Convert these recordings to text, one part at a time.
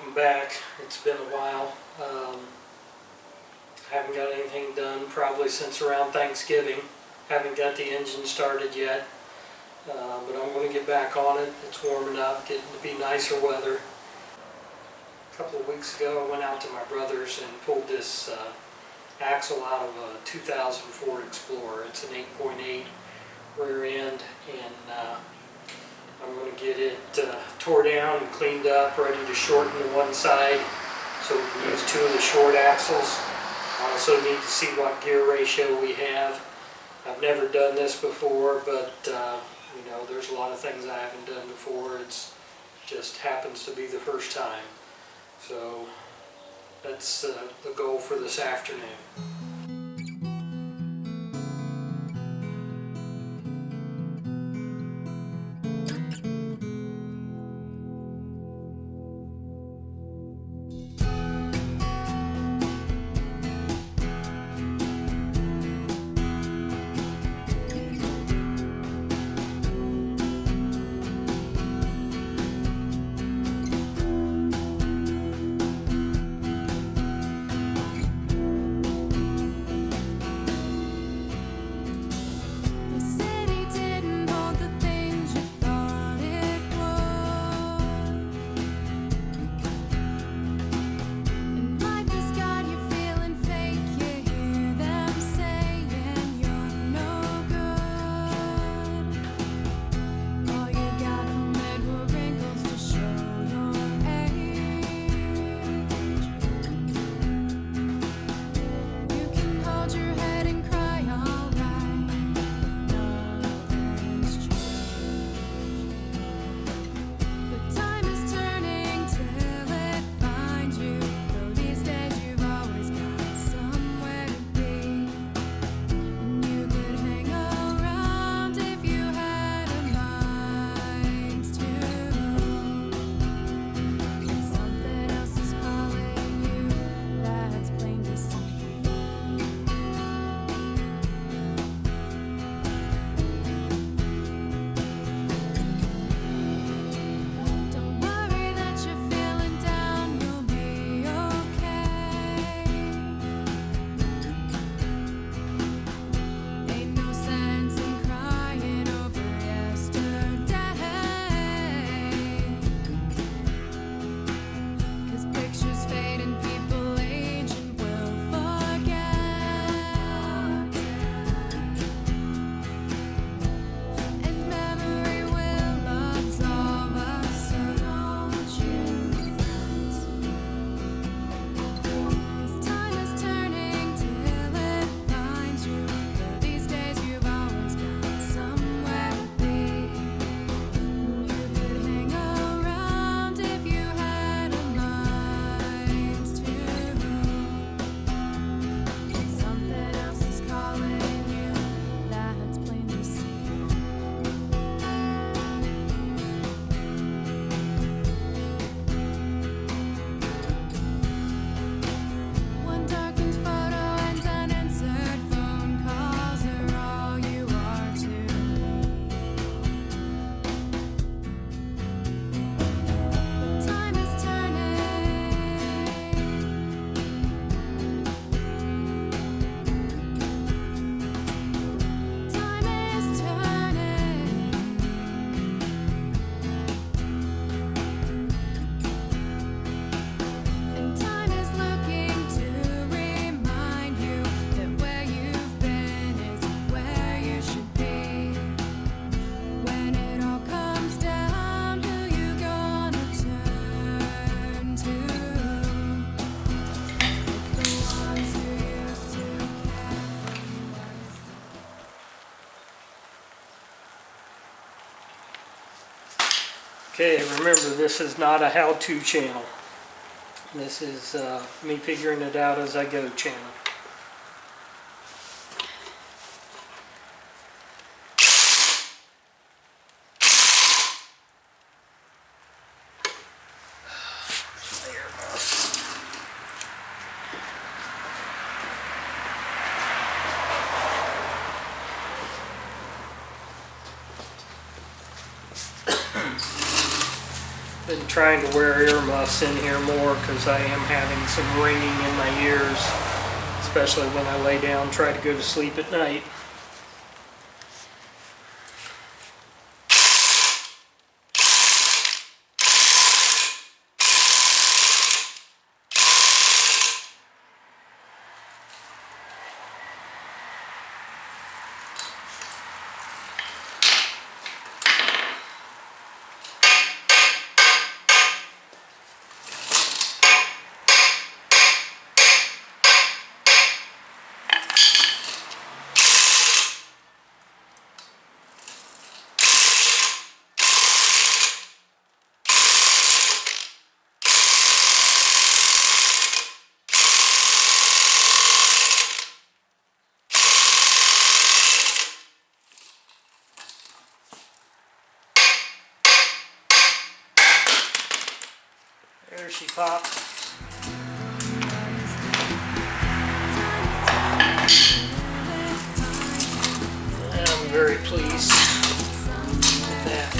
welcome back. It's been a while. Haven't got anything done probably since around Thanksgiving. Haven't got the engine started yet, but I'm going to get back on it. It's warming up, getting to be nicer weather. A couple of weeks ago I went out to my brother's and pulled this axle out of a 2000 Ford Explorer. It's an 8.8 rear end, and I'm going to get it tore down and cleaned up, ready to shorten the one side so we can use two of the short axles. I also need to see what gear ratio we have. I've never done this before, but you know, there's a lot of things I haven't done before. It's just happens to be the first time. So that's the goal for this afternoon. Okay, remember, this is not a how-to channel. This is me figuring it out as I go channel. Been trying to wear earmuffs in here more because I am having some ringing in my ears, especially when I lay down and try to go to sleep at night. There she popped. I'm very pleased with that.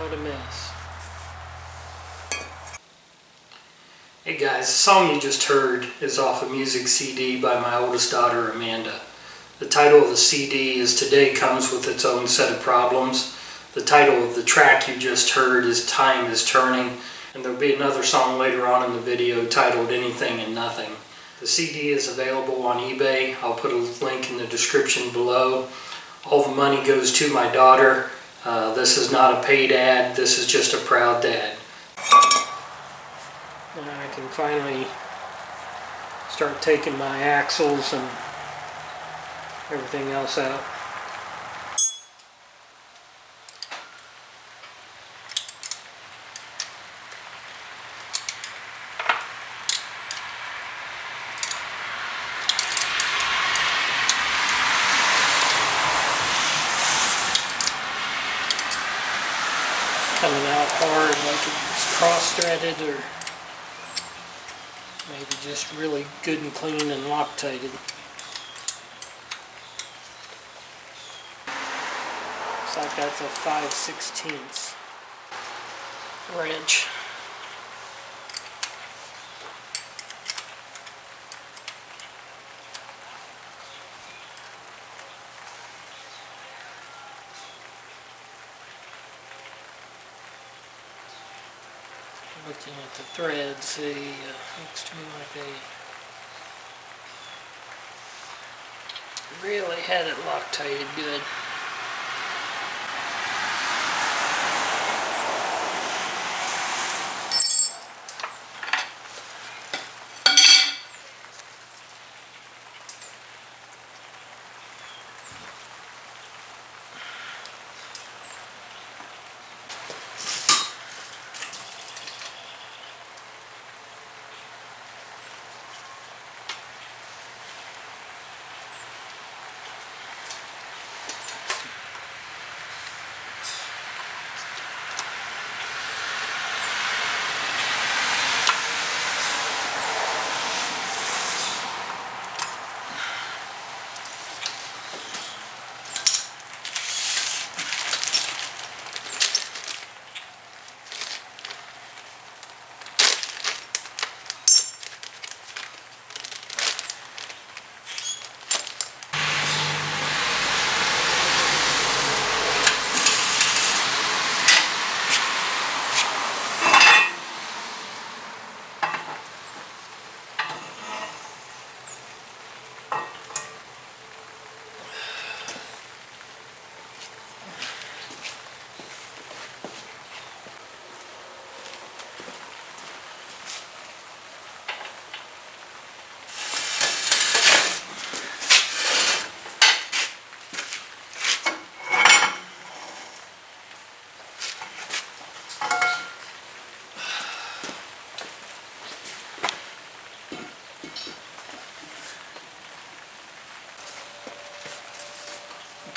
What a mess. Hey guys, the song you just heard is off a music CD by my oldest daughter, Amanda. The title of the CD is Today Comes With Its Own Set of Problems. The title of the track you just heard is Time Is Turning, and there'll be another song later on in the video titled Anything and Nothing. The CD is available on eBay. I'll put a link in the description below. All the money goes to my daughter. This is not a paid ad, this is just a proud dad. And I can finally start taking my axles and everything else out. Coming out hard like it's cross-threaded, or maybe just really good and clean and Loctited. Looks like that's a 5/16 wrench. Looking at the threads, they looks to me like they really had it Loctited good.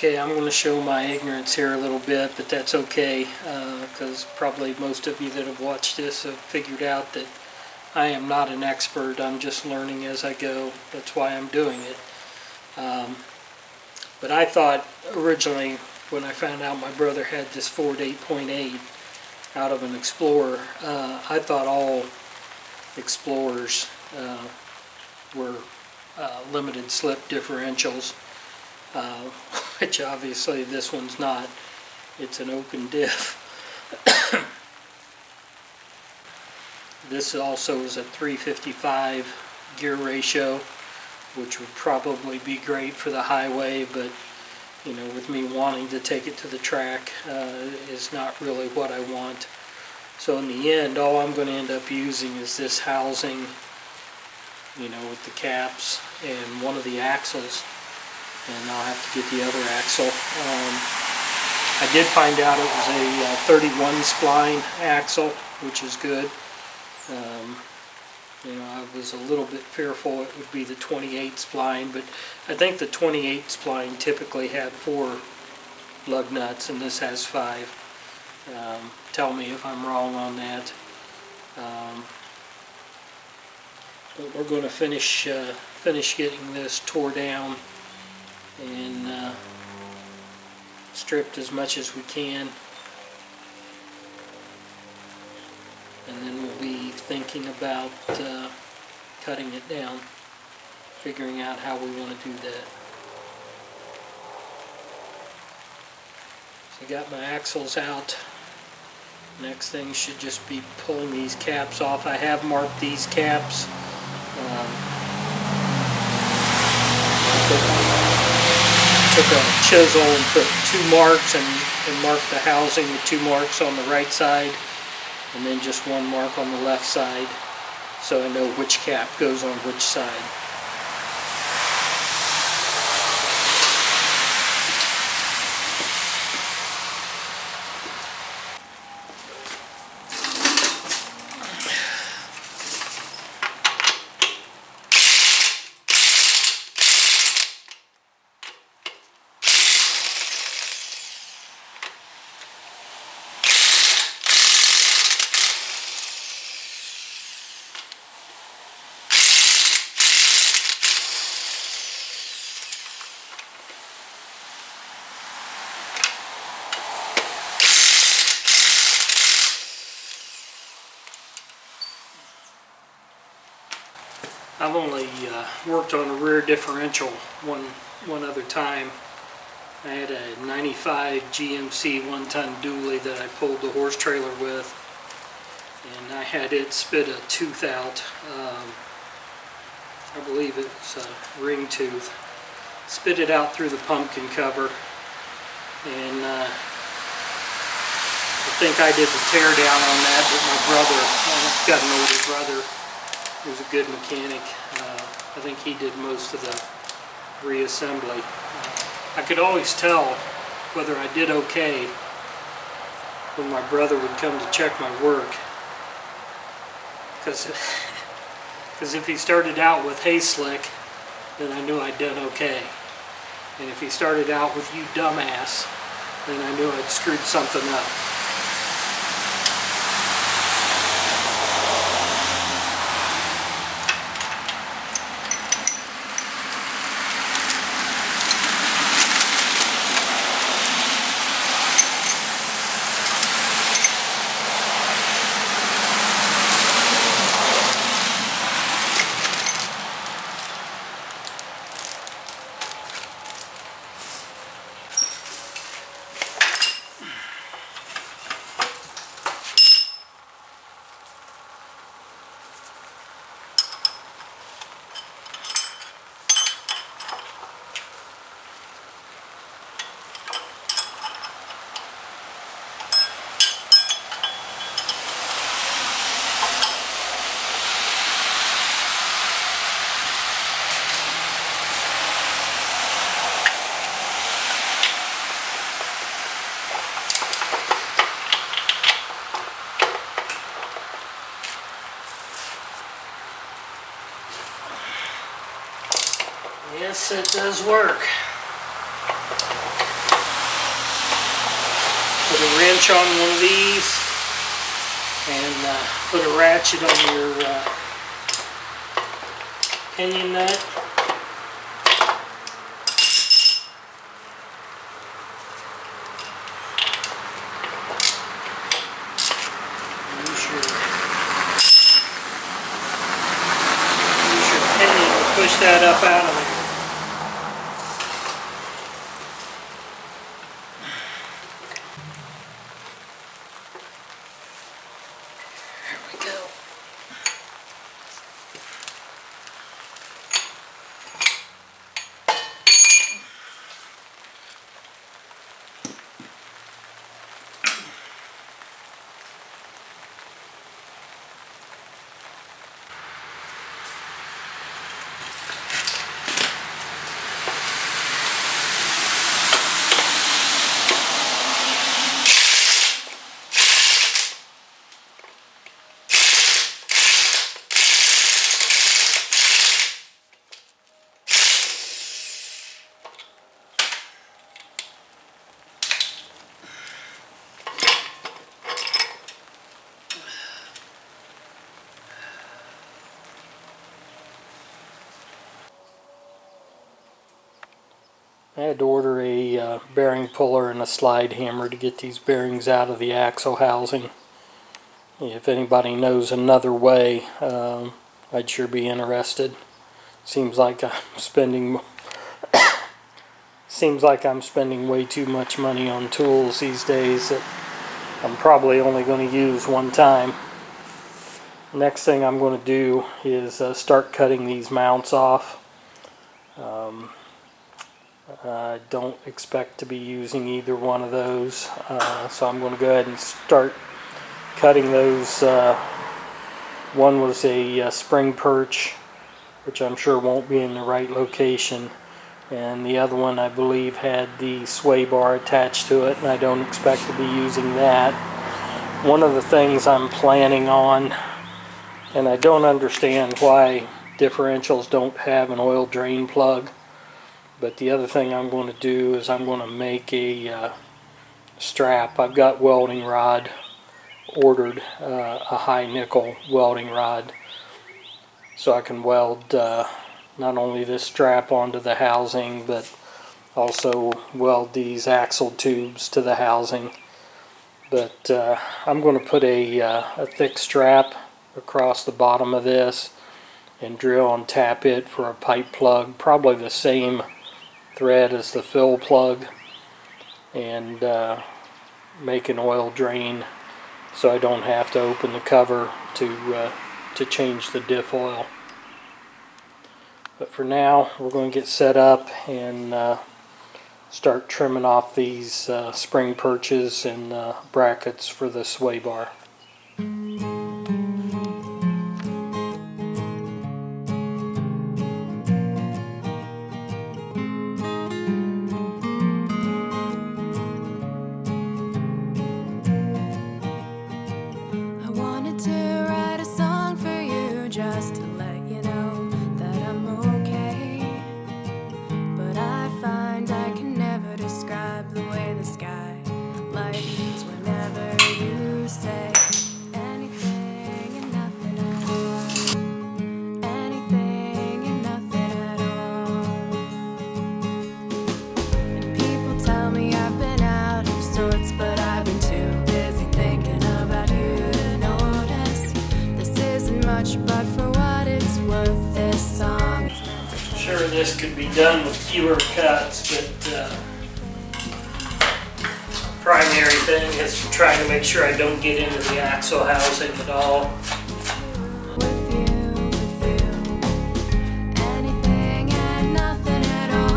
Okay, I'm going to show my ignorance here a little bit, but that's okay, because probably most of you that have watched this have figured out that I am not an expert. I'm just learning as I go. That's why I'm doing it. But I thought originally, when I found out my brother had this Ford 8.8 out of an Explorer, I thought all Explorers were limited slip differentials, which obviously this one's not. It's an open diff. This also is a 355 gear ratio, which would probably be great for the highway, but you know, with me wanting to take it to the track is not really what I want. So in the end, all I'm going to end up using is this housing, you know, with the caps and one of the axles, and I'll have to get the other axle. I did find out it was a 31 spline axle, which is good. You know, I was a little bit fearful it would be the 28 spline, but I think the 28 spline typically had 4 lug nuts, and this has 5. Tell me if I'm wrong on that. But we're going to finish getting this tore down and stripped as much as we can, and then we'll be thinking about cutting it down, figuring out how we want to do that. So I got my axles out. Next thing should just be pulling these caps off. I have marked these caps. Took a chisel and put 2 marks and marked the housing with 2 marks on the right side, and then just 1 mark on the left side, so I know which cap goes on which side. I've only worked on a rear differential one other time. I had a 95 GMC 1-ton dually that I pulled the horse trailer with, and I had it spit a tooth out. I believe it's a ring tooth. Spit it out through the pumpkin cover, and I think I did the tear down on that, but my brother, I've got an older brother who's a good mechanic. I think he did most of the reassembly. I could always tell whether I did okay when my brother would come to check my work, because if he started out with "Hey slick," then I knew I'd done okay, and if he started out with "You dumbass," then I knew I'd screwed something up. Yes, it does work. a wrench on one of these and put a ratchet on your pinion nut. Use your pinion to push that up out of there. I had to order a bearing puller and a slide hammer to get these bearings out of the axle housing. If anybody knows another way, I'd sure be interested. Seems like I'm spending way too much money on tools these days that I'm probably only going to use one time. Next thing I'm going to do is start cutting these mounts off. I don't expect to be using either one of those, so I'm going to go ahead and start cutting those. One was a spring perch, which I'm sure won't be in the right location, and the other one I believe had the sway bar attached to it, and I don't expect to be using that. One of the things I'm planning on, and I don't understand why differentials don't have an oil drain plug, but the other thing I'm going to do is I'm going to make a strap. I've got welding rod ordered, a high nickel welding rod, so I can weld not only this strap onto the housing, but also weld these axle tubes to the housing. But I'm going to put a thick strap across the bottom of this and drill and tap it for a pipe plug, probably the same thread as the fill plug, and make an oil drain so I don't have to open the cover to change the diff oil. But for now, we're going to get set up and start trimming off these spring perches and brackets for the sway bar. But for what it's worth, this song is meant to. Sure, this could be done with fewer cuts, but primary thing is trying to make sure I don't get into the axle housing at all. Anything and nothing at all.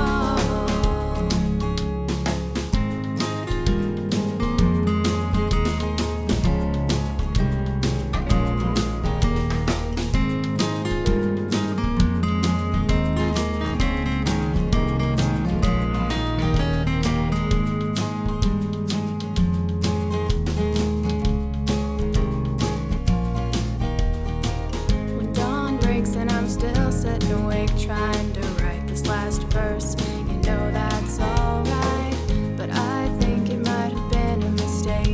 And I'm still sitting awake trying to write this last verse. You know that's alright, but I think it might have been a mistake.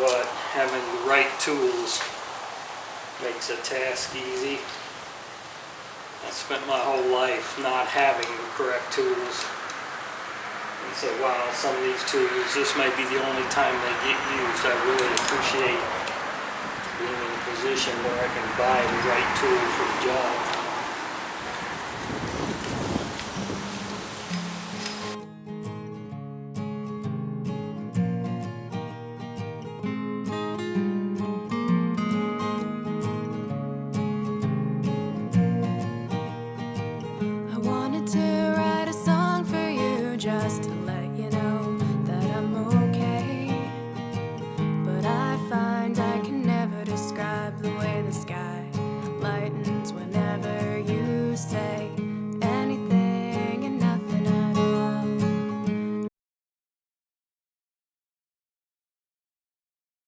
what, having the right tools makes a task easy. I spent my whole life not having the correct tools. And say, wow, some of these tools, this may be the only time they get used. I really appreciate being in a position where I can buy the right tool for the job.